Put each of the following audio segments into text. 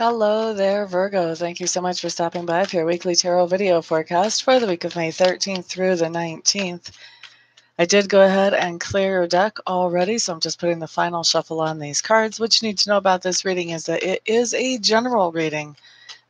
Hello there, Virgo. Thank you so much for stopping by for your weekly tarot video forecast for the week of May 13th through the 19th. I did go ahead and clear your deck already, so I'm just putting the final shuffle on these cards. What you need to know about this reading is that it is a general reading,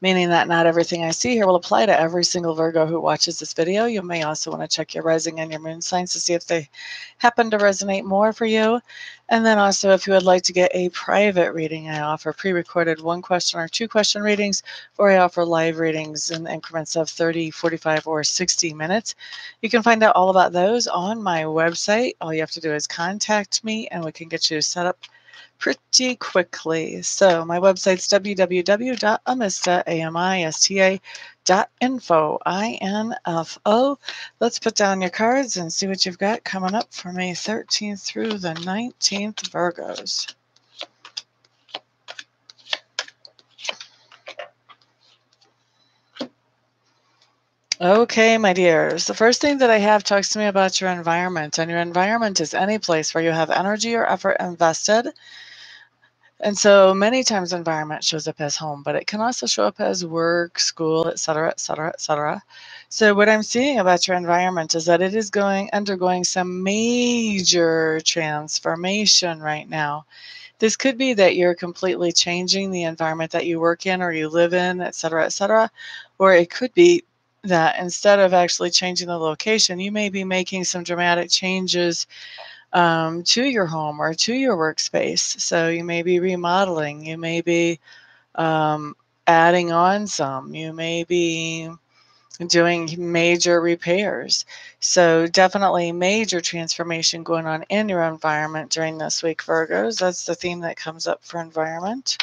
meaning that not everything I see here will apply to every single Virgo who watches this video. You may also want to check your rising and your moon signs to see if they happen to resonate more for you. And then also, if you would like to get a private reading, I offer pre-recorded 1-question or 2-question readings, or I offer live readings in increments of 30, 45, or 60 minutes. You can find out all about those on my website. All you have to do is contact me and we can get you set up pretty quickly. So my website's www.amista.info. I-N-F-O. Let's put down your cards and see what you've got coming up for May 13th through the 19th, Virgos. Okay, my dears. The first thing that I have talks to me about your environment, and your environment is any place where you have energy or effort invested. And so many times environment shows up as home, but it can also show up as work, school, etc., etc., etc. So what I'm seeing about your environment is that it is undergoing some major transformation right now. This could be that you're completely changing the environment that you work in or you live in, etc., etc. Or it could be that instead of actually changing the location, you may be making some dramatic changes to your home or to your workspace. So you may be remodeling, you may be adding on some, you may be doing major repairs. So definitely major transformation going on in your environment during this week, Virgos. That's the theme that comes up for environment.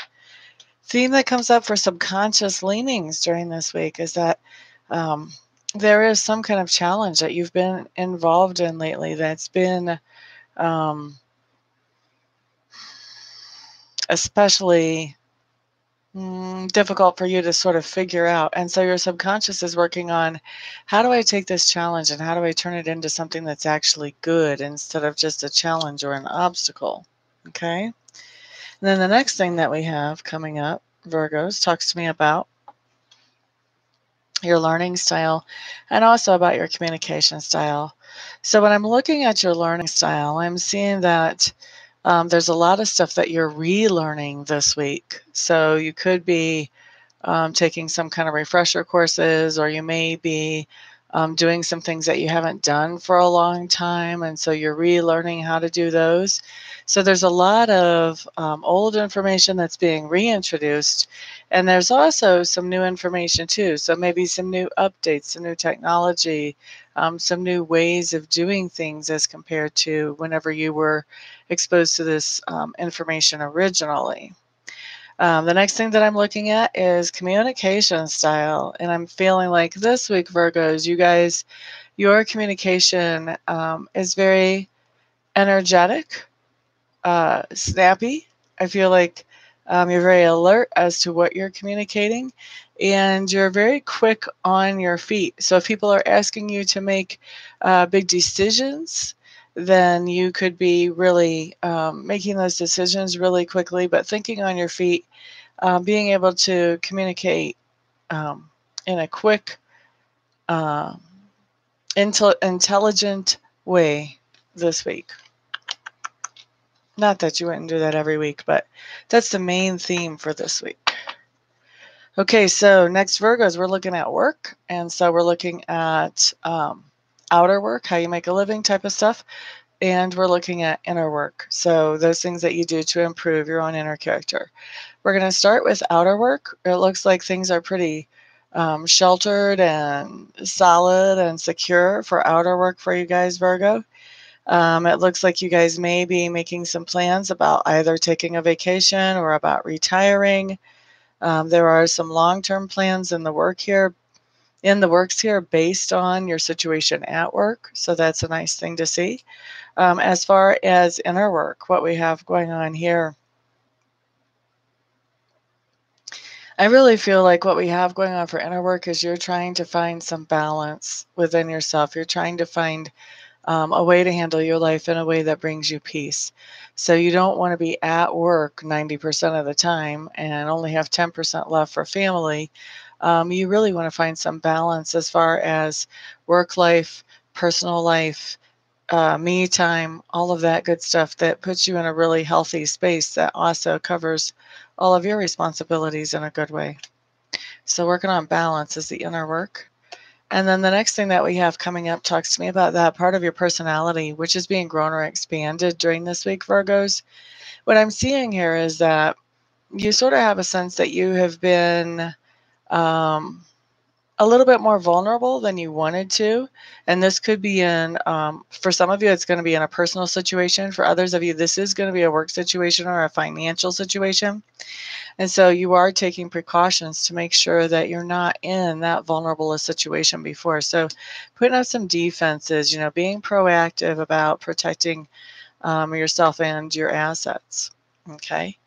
Theme that comes up for subconscious leanings during this week is that there is some kind of challenge that you've been involved in lately that's been especially difficult for you to sort of figure out. And so your subconscious is working on, how do I take this challenge and how do I turn it into something that's actually good instead of just a challenge or an obstacle? Okay. And then the next thing that we have coming up, Virgos, talks to me about your learning style and also about your communication style. So when I'm looking at your learning style, I'm seeing that there's a lot of stuff that you're relearning this week. So you could be taking some kind of refresher courses, or you may be doing some things that you haven't done for a long time, and so you're relearning how to do those. So there's a lot of old information that's being reintroduced, and there's also some new information too. So maybe some new updates, some new technology, some new ways of doing things as compared to whenever you were exposed to this information originally. The next thing that I'm looking at is communication style. And I'm feeling like this week, Virgos, you guys, your communication is very energetic, snappy. I feel like you're very alert as to what you're communicating, and you're very quick on your feet. So if people are asking you to make big decisions, then you could be really making those decisions really quickly, but thinking on your feet, being able to communicate in a quick, intelligent way this week. Not that you wouldn't do that every week, but that's the main theme for this week. Okay, so next, Virgos, we're looking at work. And so we're looking at outer work, how you make a living type of stuff. And we're looking at inner work. So those things that you do to improve your own inner character. We're going to start with outer work. It looks like things are pretty sheltered and solid and secure for outer work for you guys, Virgo. It looks like you guys may be making some plans about either taking a vacation or about retiring. There are some long-term plans in the works here based on your situation at work. So that's a nice thing to see. As far as inner work, what we have going on here, I really feel like what we have going on for inner work is you're trying to find some balance within yourself. You're trying to find a way to handle your life in a way that brings you peace. So you don't want to be at work 90% of the time and only have 10% left for family. You really want to find some balance as far as work life, personal life, me time, all of that good stuff that puts you in a really healthy space that also covers all of your responsibilities in a good way. So working on balance is the inner work. And then the next thing that we have coming up talks to me about that part of your personality, which is being grown or expanded during this week, Virgos. What I'm seeing here is that you sort of have a sense that you have been a little bit more vulnerable than you wanted to. And this could be for some of you, it's going to be in a personal situation. For others of you, this is going to be a work situation or a financial situation. And so you are taking precautions to make sure that you're not in that vulnerable a situation before. So putting up some defenses, being proactive about protecting yourself and your assets. Okay.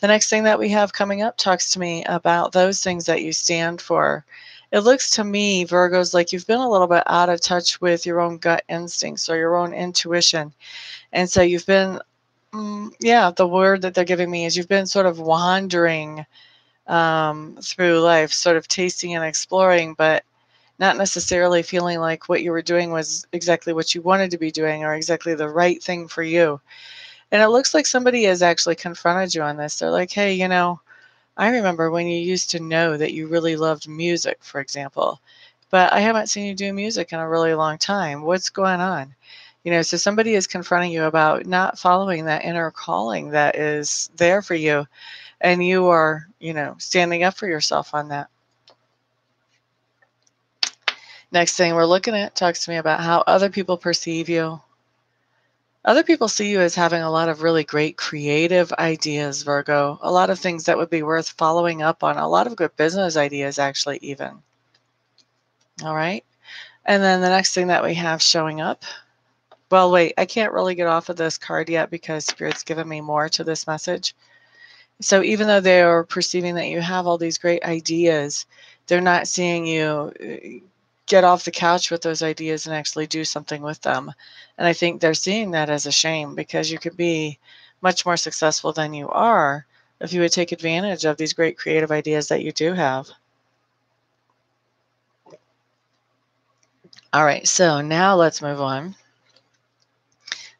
The next thing that we have coming up talks to me about those things that you stand for. It looks to me, Virgos, like you've been a little bit out of touch with your own gut instincts or your own intuition. And so you've been, the word that they're giving me is you've been sort of wandering through life, sort of tasting and exploring, but not necessarily feeling like what you were doing was exactly what you wanted to be doing or exactly the right thing for you. And it looks like somebody has actually confronted you on this. They're like, hey, I remember when you used to know that you really loved music, for example, but I haven't seen you do music in a really long time. What's going on? So somebody is confronting you about not following that inner calling that is there for you. And you are, standing up for yourself on that. Next thing we're looking at talks to me about how other people perceive you. Other people see you as having a lot of really great creative ideas, Virgo. A lot of things that would be worth following up on. A lot of good business ideas, actually, even. All right. And then the next thing that we have showing up. Well, wait, I can't really get off of this card yet because Spirit's given me more to this message. So even though they are perceiving that you have all these great ideas, they're not seeing you get off the couch with those ideas and actually do something with them. And I think they're seeing that as a shame because you could be much more successful than you are if you would take advantage of these great creative ideas that you do have. All right, so now let's move on.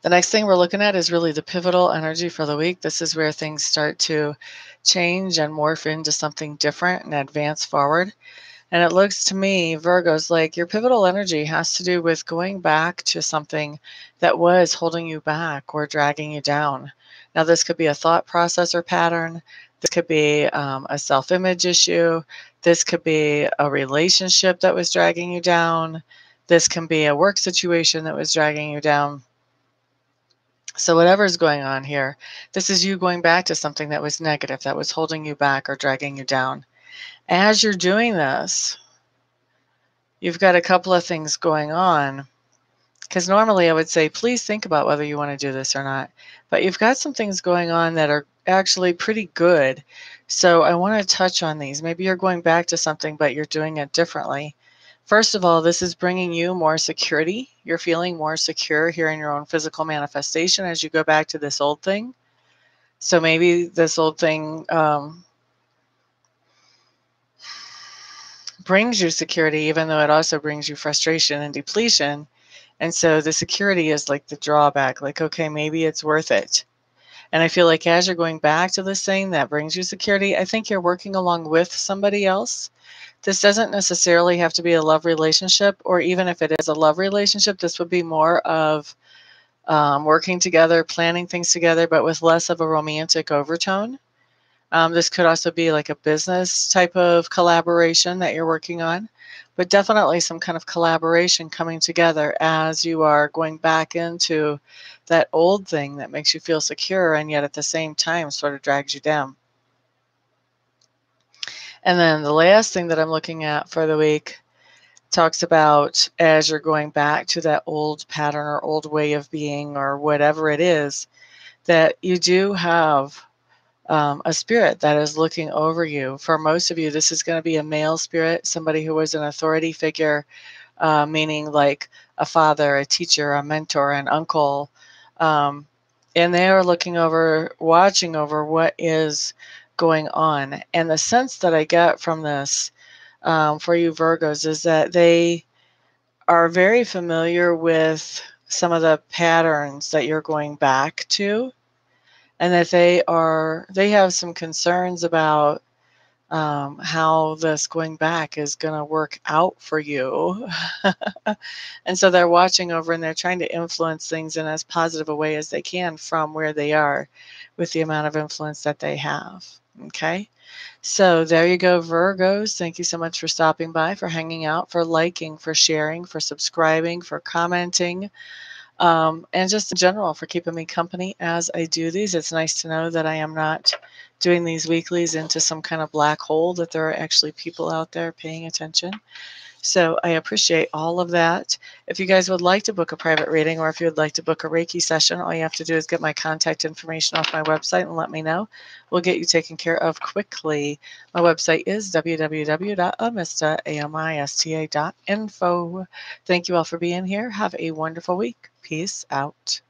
The next thing we're looking at is really the pivotal energy for the week. This is where things start to change and morph into something different and advance forward. And it looks to me, Virgos, like your pivotal energy has to do with going back to something that was holding you back or dragging you down. Now, this could be a thought process or pattern. This could be a self-image issue. This could be a relationship that was dragging you down. This can be a work situation that was dragging you down. So whatever's going on here, this is you going back to something that was negative, that was holding you back or dragging you down. As you're doing this, you've got a couple of things going on, because normally I would say, please think about whether you want to do this or not. But you've got some things going on that are actually pretty good. So I want to touch on these. Maybe you're going back to something, but you're doing it differently. First of all, this is bringing you more security. You're feeling more secure here in your own physical manifestation as you go back to this old thing. So maybe this old thing brings you security, even though it also brings you frustration and depletion. And so the security is like the drawback, like, okay, maybe it's worth it. And I feel like as you're going back to this thing that brings you security, I think you're working along with somebody else. This doesn't necessarily have to be a love relationship, or even if it is a love relationship, this would be more of working together, planning things together, but with less of a romantic overtone. This could also be like a business type of collaboration that you're working on, but definitely some kind of collaboration coming together as you are going back into that old thing that makes you feel secure and yet at the same time sort of drags you down. And then the last thing that I'm looking at for the week talks about as you're going back to that old pattern or old way of being or whatever it is, that you do have a spirit that is looking over you. For most of you, this is going to be a male spirit, somebody who was an authority figure, meaning like a father, a teacher, a mentor, an uncle, and they are looking over, watching over what is going on. And the sense that I get from this for you Virgos is that they are very familiar with some of the patterns that you're going back to, and that they have some concerns about how this going back is going to work out for you. And so they're watching over and they're trying to influence things in as positive a way as they can from where they are with the amount of influence that they have. Okay. So there you go, Virgos. Thank you so much for stopping by, for hanging out, for liking, for sharing, for subscribing, for commenting, and just in general for keeping me company as I do these. It's nice to know that I am not doing these weeklies into some kind of black hole, that there are actually people out there paying attention. So I appreciate all of that. If you guys would like to book a private reading, or if you would like to book a Reiki session, all you have to do is get my contact information off my website and let me know. We'll get you taken care of quickly. My website is www.amista.info. Thank you all for being here. Have a wonderful week. Peace out.